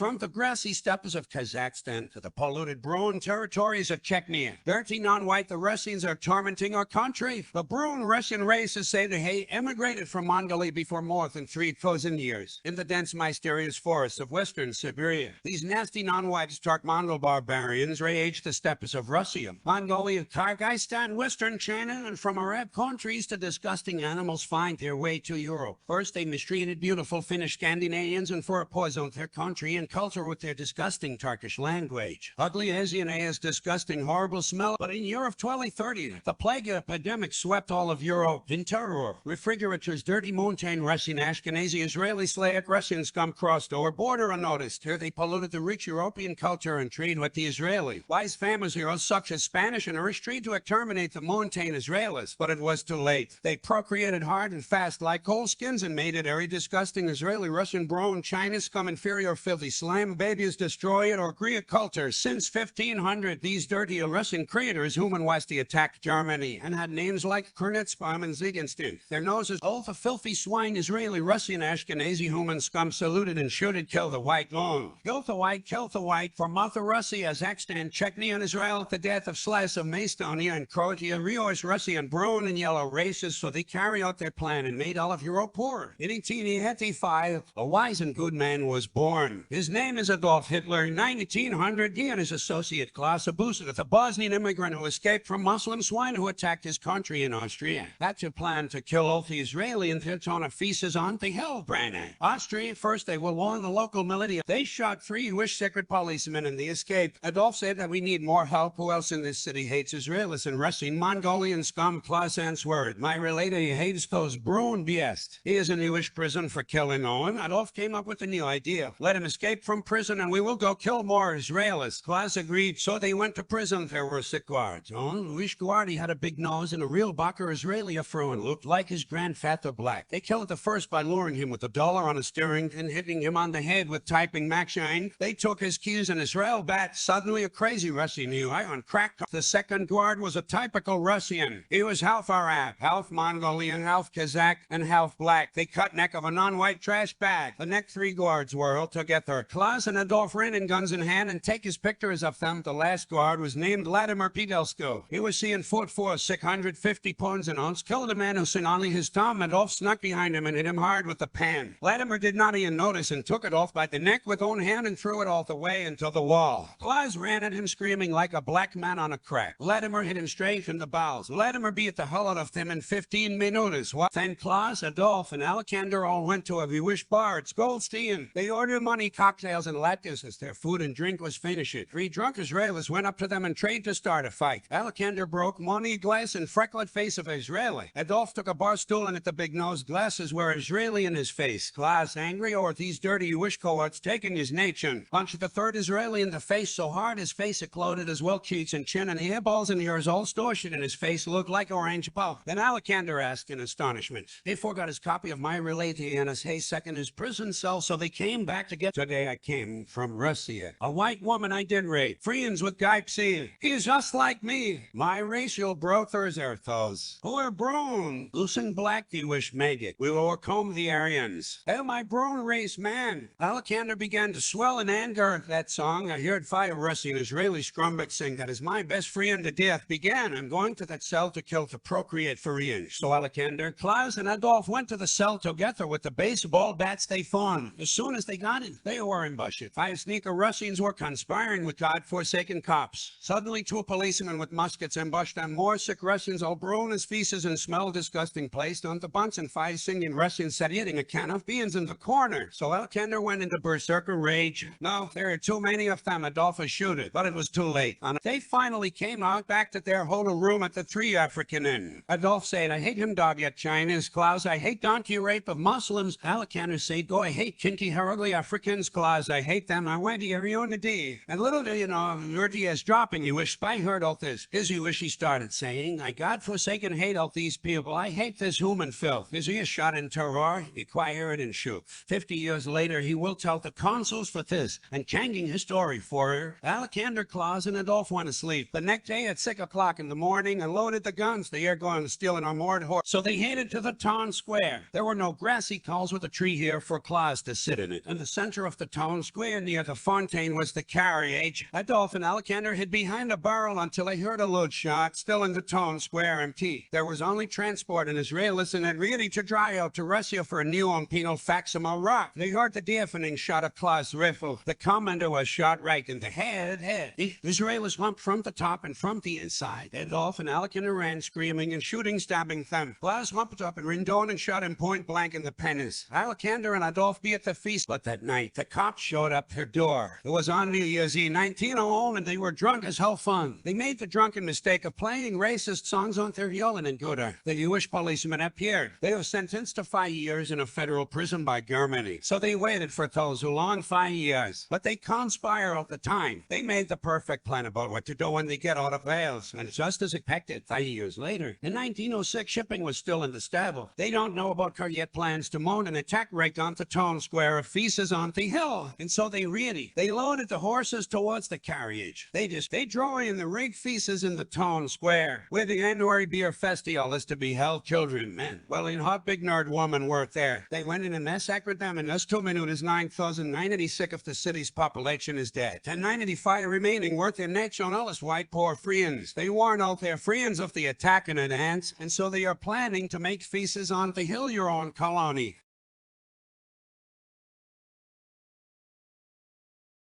From the grassy steppes of Kazakhstan to the polluted Brune territories of Chechnya, dirty non-white the Russians are tormenting our country. The Brune Russian race is said to have emigrated from Mongolia before more than 3,000 years in the dense mysterious forests of western Siberia. These nasty non-white stark Mongol barbarians rage the steppes of Russia, Mongolia, Kyrgyzstan, western China, and from Arab countries to disgusting animals find their way to Europe. First, they mistreated beautiful Finnish Scandinavians and poisoned their country and culture with their disgusting Turkish language. Ugly Asian ass, disgusting, horrible smell. But in Europe 2030, the plague epidemic swept all of Europe in terror. Refrigerators, dirty mountain Russian, Ashkenazi, Israeli, Slavic, Russian scum crossed our border unnoticed. Here they polluted the rich European culture and trade with the Israeli. Wise famous heroes such as Spanish and Irish tried to exterminate the mountain Israelis, but it was too late. They procreated hard and fast like coal skins and made it very disgusting. Israeli, Russian, Brune, Chinese scum, inferior, filthy slime, babies destroy it or Greek culture. Since 1500, these dirty Russian creators human Westy attacked Germany and had names like Kurnetzbaum and Ziegenstein. Their noses, all the filthy swine, Israeli, Russian, Ashkenazi, human scum saluted and shooted, kill the white long. Kill the white, for Mother Russia, Kazakhstan, Chechnya, and Israel, the death of slice of Macedonia and Croatia, Rios, Russia, and Brune and yellow races, so they carry out their plan and made all of Europe poor. In 1885, a wise and good man was born. His name is Adolf Hitler. In 1900, he and his associate Klaus Abusit, a Bosnian immigrant who escaped from Muslim swine who attacked his country in Austria, had to plan to kill all the Israeli and on a feces on the Hellbrenner. Austria, first they will warn the local militia. They shot 3 Jewish secret policemen and they escaped. Adolf said that we need more help. Who else in this city hates Israelis and Russian, Mongolian scum? Klaus answered, my relator, he hates those Brune BS. He is in Jewish prison for killing Owen. Adolf came up with a new idea. Let him escape from prison and we will go kill more Israelis. Klaus agreed, so they went to prison. There were 6 guards. Jewish guard, he had a big nose and a real Bacher Israeli afro and looked like his grandfather black. They killed the first by luring him with $1 on a steering and hitting him on the head with typing Maxine. They took his keys and his rail bat. Suddenly a crazy Russian knew on crack. The second guard was a typical Russian. He was half Arab, half Mongolian, half Kazakh, and half black. They cut neck of a non-white trash bag. The next 3 guards were all together. Klaus and Adolf ran in guns in hand and take his pictures of them. The last guard was named Vladimir Pidelsko. He was seen foot for 650 pounds an ounce, killed a man who seen only his thumb. Adolf snuck behind him and hit him hard with the pan. Vladimir did not even notice and took it off by the neck with own hand and threw it all the way into the wall. Klaus ran at him screaming like a black man on a crack. Vladimir hit him straight in the bowels. Vladimir beat the hell out of him in 15 minutes. Then Klaus, Adolf, and Alexander all went to a Jewish bar at Goldstein. They ordered money, cocktails, and latkes as their food and drink was finished. 3 drunk Israelis went up to them and tried to start a fight. Alexander broke money glass and freckled face of Israeli. Adolf took a bar stool and hit the big nose glasses were Israeli in his face. Klaus, angry over these dirty Jewish cohorts taking his nation, punched the 3rd Israeli in the face so hard his face exploded as well cheeks and chin and hairballs and ears all distortion and his face looked like orange pulp. Then Alexander asked in astonishment. They forgot his copy of my related and his haystack in his prison cell, so they came back to get. Today I came from Russia. A white woman I did rape. Friends with Guy Psi. He's just like me. My racial brothers are those who are Brune. Loose and black Jewish make it. We will overcome the Aryans. Hey, my Brune race man. Alexander began to swell in anger at that song. I heard 5 Russian Israeli scrumbic sing that is my best friend to death began. I'm going to that cell to kill to procreate for revenge. So Alexander, Klaus, and Adolf went to the cell together with the baseball bats they found. As soon as they got in, they were ambushed. 5 sneaker Russians were conspiring with God-forsaken cops. Suddenly 2 policemen with muskets ambushed them. More sick Russians, all Brune as feces and smell disgusting, placed on the bunch, and 5 singing Russians sat eating a can of beans in the corner. So Alexander went into berserker rage. No, there are too many of them. Adolphus shoot it, but it was too late. They finally came out back to their hotel room at the 3 African Inn. Adolf said, I hate him dog yet Chinese. Klaus, I hate donkey rape of Muslims. Alexander said, go, I hate kinky hair ugly Africans. Klaus, I hate them. I went to Ariona. And little do you know, Urdi is dropping you. Wish I heard all this. His you wish he started saying, I God-forsaken hate all these people. I hate this human filth. Is he a shot in terror? He quiet and shoot. 50 years later, he will tell the consuls for this and changing his story for her. Alexander, Klaus, and Adolf went to sleep. The next day at 6 o'clock in the morning and loaded the guns. They are going to steal an armored horse. So they headed to the town square. There were no grassy cows with a tree here for Klaus to sit in it. In the center of the town square near the fontaine was the carriage. Adolf and Alexander hid behind a barrel until they heard a load shot, still in the town square empty. There was only transport and Israelis and ready to dry out to Russia for a new on penal Faxima rock. They heard the deafening shot of Klaus rifle. The commander was shot right in the head. The Israelis lumped from the top and from the inside. Adolf and Alexander ran screaming and shooting, stabbing them. Klaus lumped up and ran down and shot him point blank in the penis. Alexander and Adolf be at the feast, but that night the cops showed up their door. It was on New Year's Eve 1901 and they were drunk as hell fun. They made the drunken mistake of playing racist songs on their yelling and gooder. The Jewish policemen appeared. They were sentenced to 5 years in a federal prison by Germany. So they waited for those long 5 years. But they conspired all the time. They made the perfect plan about what to do when they get out of Wales. And just as expected, 5 years later, in 1906, shipping was still in the stable. They don't know about Carriet plans to mount an attack right on the town square of Feces on the hill. And so they loaded the horses towards the carriage. They drove in the rig Feces in the town square, where the January beer festival is to be held, children, men. Well, in hot big nerd woman worked there. They went in and massacred them, and us 2 minutes 9,986 of the city's population is dead. And 985 remaining worth their nationalist white poor friends. They warned out their friends of the attack in advance, and so they are planning to make Feces on the hill your own colony.